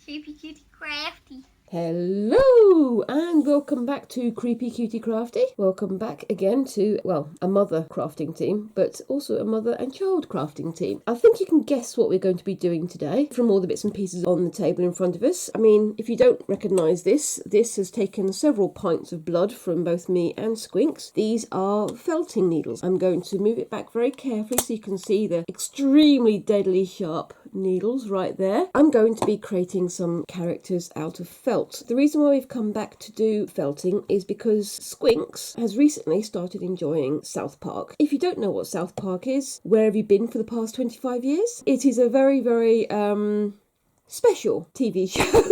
Creepy Cutie Crafty. Hello and welcome back to Creepy Cutie Crafty. Welcome back again to, well, a mother crafting team, but also a mother and child crafting team. I think you can guess what we're going to be doing today from all the bits and pieces on the table in front of us. I mean, if you don't recognise this has taken several pints of blood from both me and Squinks. These are felting needles. I'm going to move it back very carefully so you can see the extremely deadly sharp needles right there. I'm going to be creating some characters out of felt. The reason why we've come back to do felting is because Squinks has recently started enjoying South Park. If you don't know what South Park is, where have you been for the past 25 years? It is a very, very special TV show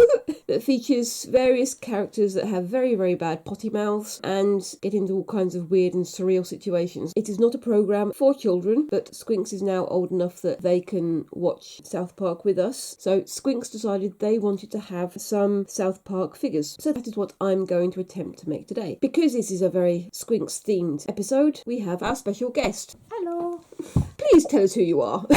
that features various characters that have very, very bad potty mouths and get into all kinds of weird and surreal situations. It is not a programme for children, but Squinks is now old enough that they can watch South Park with us. So Squinks decided they wanted to have some South Park figures. So that is what I'm going to attempt to make today. Because this is a very Squinks themed episode, we have our special guest. Hello. Please tell us who you are.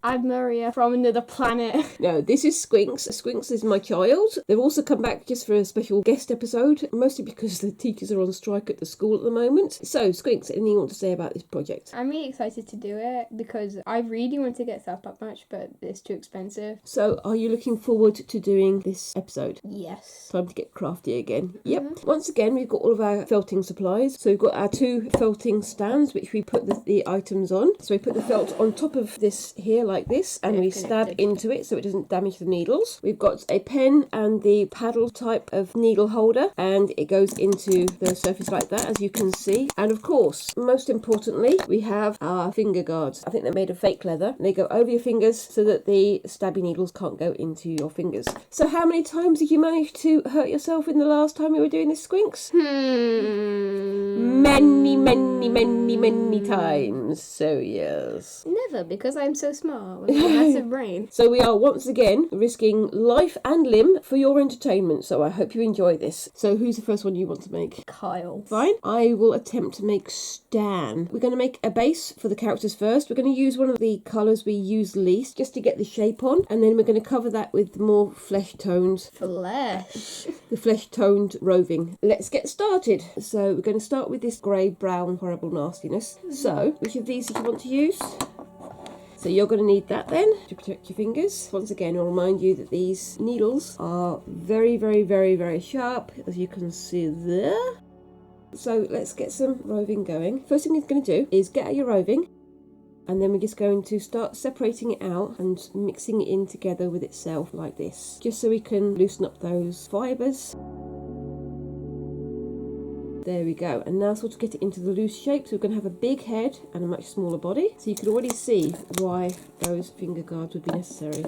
I'm Maria from another planet. No, this is Squinks. Squinks is my child. They've also come back just for a special guest episode, mostly because the teachers are on strike at the school at the moment. So, Squinks, anything you want to say about this project? I'm really excited to do it because I really want to get South Park merch, but it's too expensive. So, are you looking forward to doing this episode? Yes. Time to get crafty again. Yep. Once again, we've got all of our felting supplies. So we've got our two felting stands, which we put the items on. So we put the felt on top of this here like this, and we stab into it so it doesn't damage the needles. We've got a pen and the paddle type of needle holder, and it goes into the surface like that, as you can see. And of course, most importantly, we have our finger guards. I think they're made of fake leather. They go over your fingers so that the stabby needles can't go into your fingers. So how many times did you manage to hurt yourself in the last time you were doing this, Squinks? Many times. So yes. Never, because I'm so smart with a massive brain. So we are once again risking life and limb for your entertainment. So I hope you enjoy this. So who's the first one you want to make? Kyle. Fine. I will attempt to make Stan. We're going to make a base for the characters first. We're going to use one of the colours we use least just to get the shape on. And then we're going to cover that with more flesh-toned. The flesh-toned roving. Let's get started. So we're going to start with this grey-brown horrible nastiness. So which of these do you want to use? So you're going to need that then to protect your fingers. Once again, I'll remind you that these needles are very, very, very, very sharp, as you can see there. So let's get some roving going. First thing you're going to do is get out your roving, and then we're just going to start separating it out and mixing it in together with itself like this, just so we can loosen up those fibres. There we go. And now sort of get it into the loose shape. So we're going to have a big head and a much smaller body. So you can already see why those finger guards would be necessary.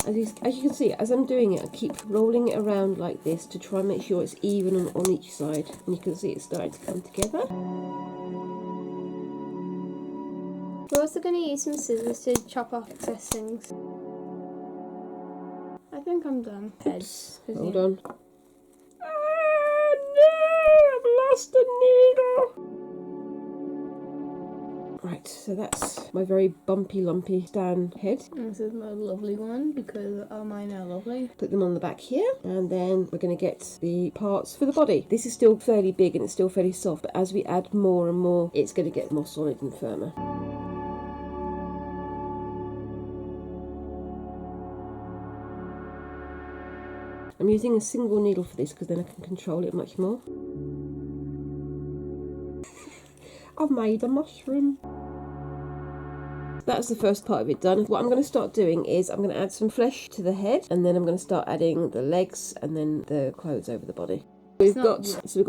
As you can see, as I'm doing it, I keep rolling it around like this to try and make sure it's even on each side. And you can see it's starting to come together. We're also going to use some scissors to chop off excess things. I think I'm done. Oops. Hold on. I've lost the needle. Right, so that's my very bumpy, lumpy Stan head. And this is my lovely one because all mine are lovely. Put them on the back here, and then we're going to get the parts for the body. This is still fairly big and it's still fairly soft, but as we add more and more, it's going to get more solid and firmer. I'm using a single needle for this because then I can control it much more. I've made a mushroom. That's the first part of it done. What I'm going to start doing is I'm going to add some flesh to the head, and then I'm going to start adding the legs and then the clothes over the body. We've got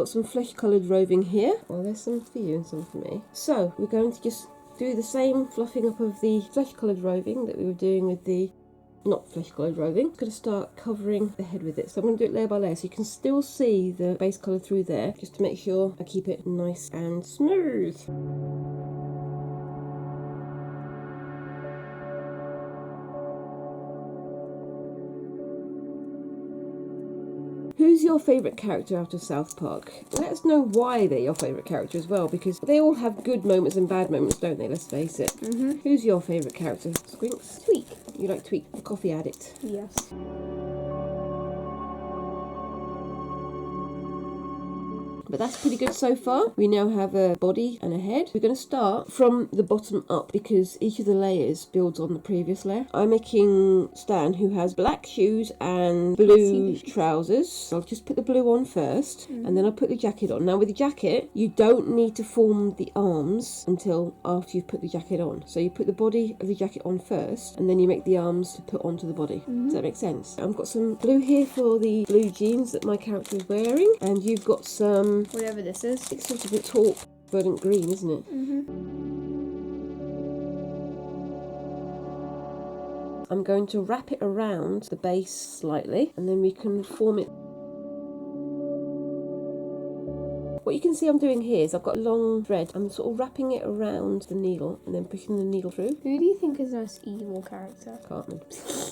some flesh coloured roving here. Well, there's some for you and some for me. So we're going to just do the same fluffing up of the flesh coloured roving that we were doing with the not flesh coloured roving. I'm going to start covering the head with it. So I'm going to do it layer by layer so you can still see the base colour through there, just to make sure I keep it nice and smooth. Who's your favourite character out of South Park? Let us know why they're your favourite character as well, because they all have good moments and bad moments, don't they? Let's face it. Who's your favourite character? Squinks? Sweet. You like to eat the coffee addict. Yes. But that's pretty good so far. We now have a body and a head. We're going to start from the bottom up because each of the layers builds on the previous layer. I'm making Stan, who has black shoes and blue trousers. So I'll just put the blue on first and then I'll put the jacket on. Now with the jacket, you don't need to form the arms until after you've put the jacket on. So you put the body of the jacket on first and then you make the arms to put onto the body. Does that make sense? I've got some blue here for the blue jeans that my character is wearing, and you've got some... Whatever this is. It's sort of a taupe verdant green, isn't it? I'm going to wrap it around the base slightly and then we can form it. What you can see I'm doing here is I've got a long thread. I'm sort of wrapping it around the needle and then pushing the needle through. Who do you think is the most evil character? Cartman.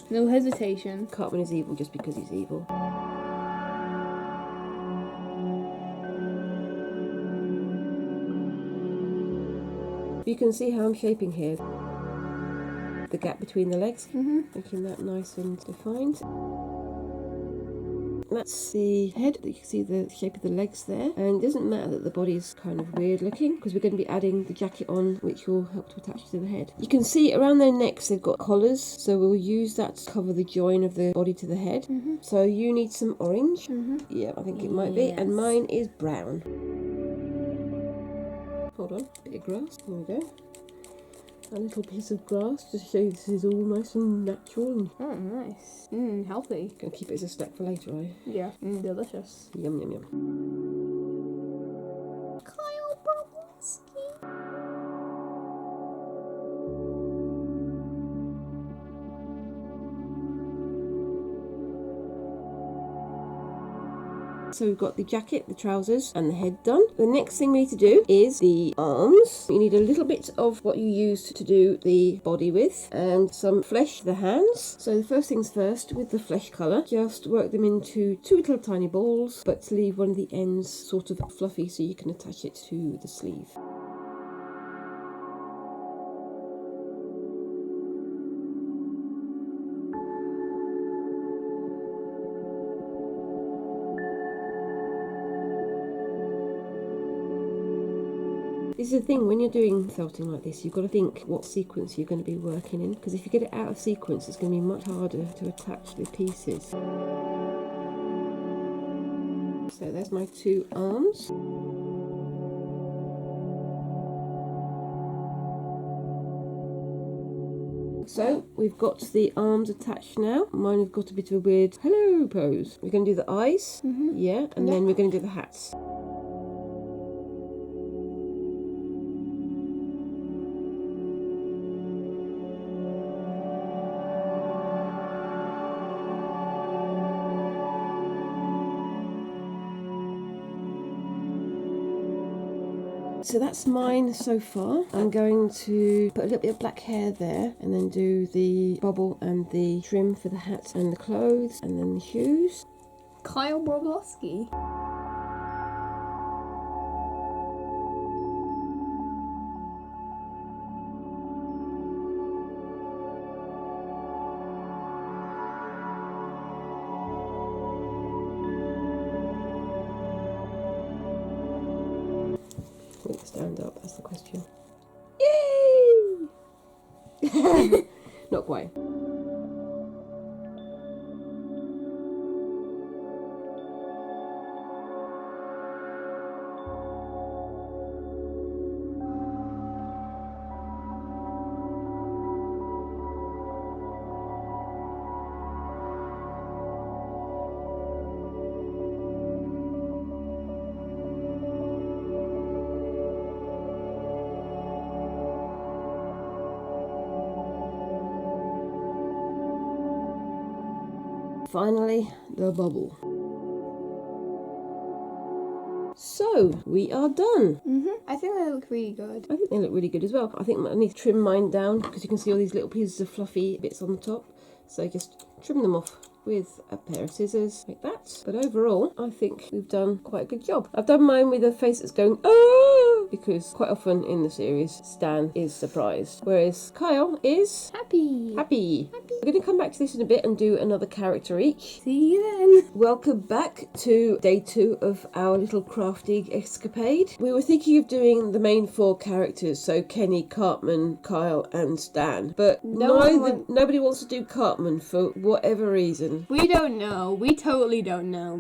No hesitation. Cartman is evil just because he's evil. You can see how I'm shaping here. The gap between the legs, making that nice and defined. That's the head. You can see the shape of the legs there, and it doesn't matter that the body's kind of weird looking because we're going to be adding the jacket on, which will help to attach to the head. You can see around their necks they've got collars, so we'll use that to cover the join of the body to the head. So you need some orange. Yeah, I think it might be, and mine is brown. Hold on, bit of grass. There we go. A little piece of grass to show you this is all nice and natural. Oh, nice. Healthy. Gonna keep it as a snack for later, are you? Yeah. Delicious. Yum yum yum. Kyle Broblinski. So we've got the jacket, the trousers and the head done. The next thing we need to do is the arms. You need a little bit of what you used to do the body with and some flesh for the hands. So the first things first, with the flesh colour, just work them into two little tiny balls, but leave one of the ends sort of fluffy so you can attach it to the sleeve. This is the thing, when you're doing felting like this, you've got to think what sequence you're going to be working in, because if you get it out of sequence, it's going to be much harder to attach the pieces. So there's my two arms. So we've got the arms attached now. Mine have got a bit of a weird hello pose. We're going to do the eyes, yeah, and then we're going to do the hats. So that's mine so far. I'm going to put a little bit of black hair there and then do the bobble and the trim for the hat and the clothes and then the shoes. Kyle Broblinski. Will it stand up? That's the question. Yay! Not quite. Finally, the bubble. So, we are done. I think they look really good. I think they look really good as well. I think I need to trim mine down because you can see all these little pieces of fluffy bits on the top. So just trim them off with a pair of scissors like that. But overall, I think we've done quite a good job. I've done mine with a face that's going, oh! because quite often in the series, Stan is surprised, whereas Kyle is Happy. happy. We're going to come back to this in a bit and do another character each. See you then. Welcome back to day 2 of our little crafty escapade. We were thinking of doing the main 4 characters, so Kenny, Cartman, Kyle and Stan, but nobody wants to do Cartman for whatever reason. We don't know. We totally don't know.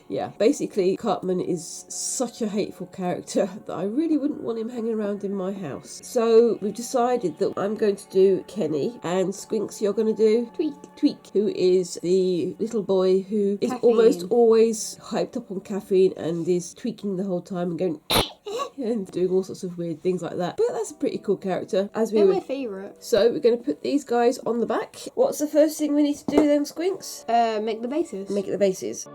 Yeah, basically Cartman is such a hateful character that I really wouldn't want him hanging around in my house. So we've decided that I'm going to do Kenny, and Squinks, you're going to do Tweak, who is the little boy who is almost always hyped up on caffeine and is tweaking the whole time and going and doing all sorts of weird things like that. But that's a pretty cool character. They're my favourite. So we're going to put these guys on the back. What's the first thing we need to do then, Squinks? Make the bases. Make the bases.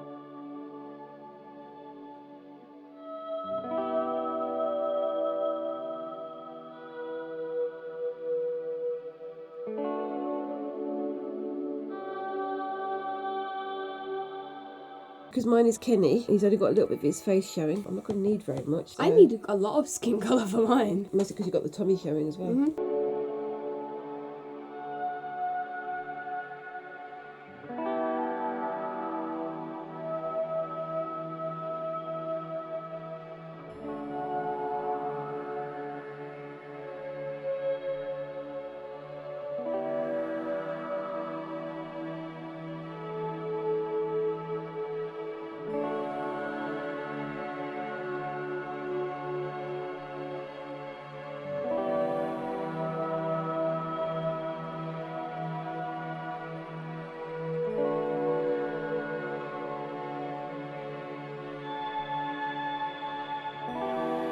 Because mine is Kenny, he's only got a little bit of his face showing. I'm not going to need very much. So. I need a lot of skin colour for mine. Mostly because you've got the tummy showing as well.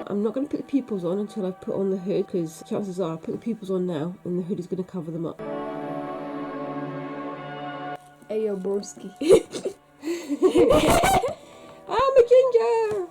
I'm not going to put the pupils on until I've put on the hood, because chances are I'll put the pupils on now and the hood is going to cover them up. Ayo, broski. I'm a ginger!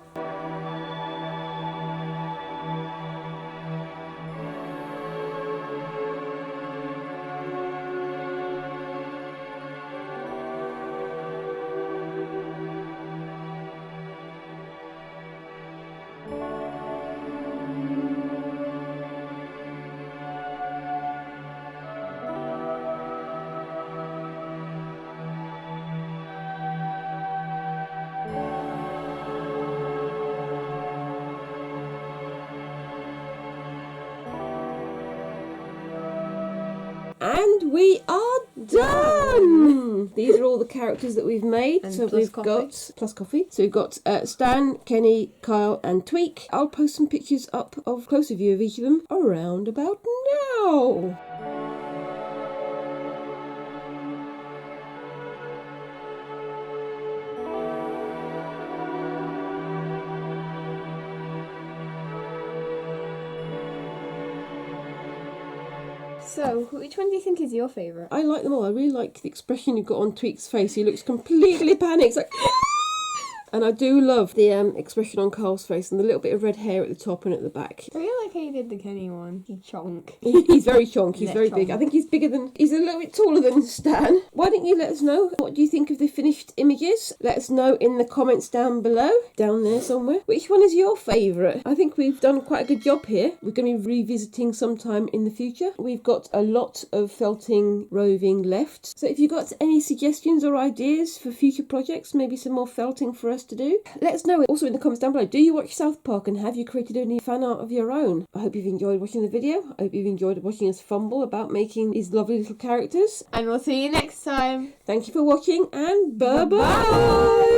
And we are done! These are all the characters that we've made. And so plus we've coffee. got plus coffee. So we've got Stan, Kenny, Kyle, and Tweak. I'll post some pictures up of closer view of each of them around about now. So, which one do you think is your favourite? I like them all. I really like the expression you've got on Tweak's face. He looks completely panicked. It's like... And I do love the expression on Carl's face and the little bit of red hair at the top and at the back. I really like how you did the Kenny one. He's chonk. He's very chonk. He's very big. chonk. I think he's bigger than... He's a little bit taller than Stan. Why don't you let us know? What do you think of the finished images? Let us know in the comments down below. Down there somewhere. Which one is your favourite? I think we've done quite a good job here. We're going to be revisiting sometime in the future. We've got a lot of felting roving left. So if you've got any suggestions or ideas for future projects, maybe some more felting for us to do, let us know also in the comments down below. Do you watch South Park and have you created any fan art of your own? I hope you've enjoyed watching the video. I hope you've enjoyed watching us fumble about making these lovely little characters. And we'll see you next time. Thank you for watching and bye-bye!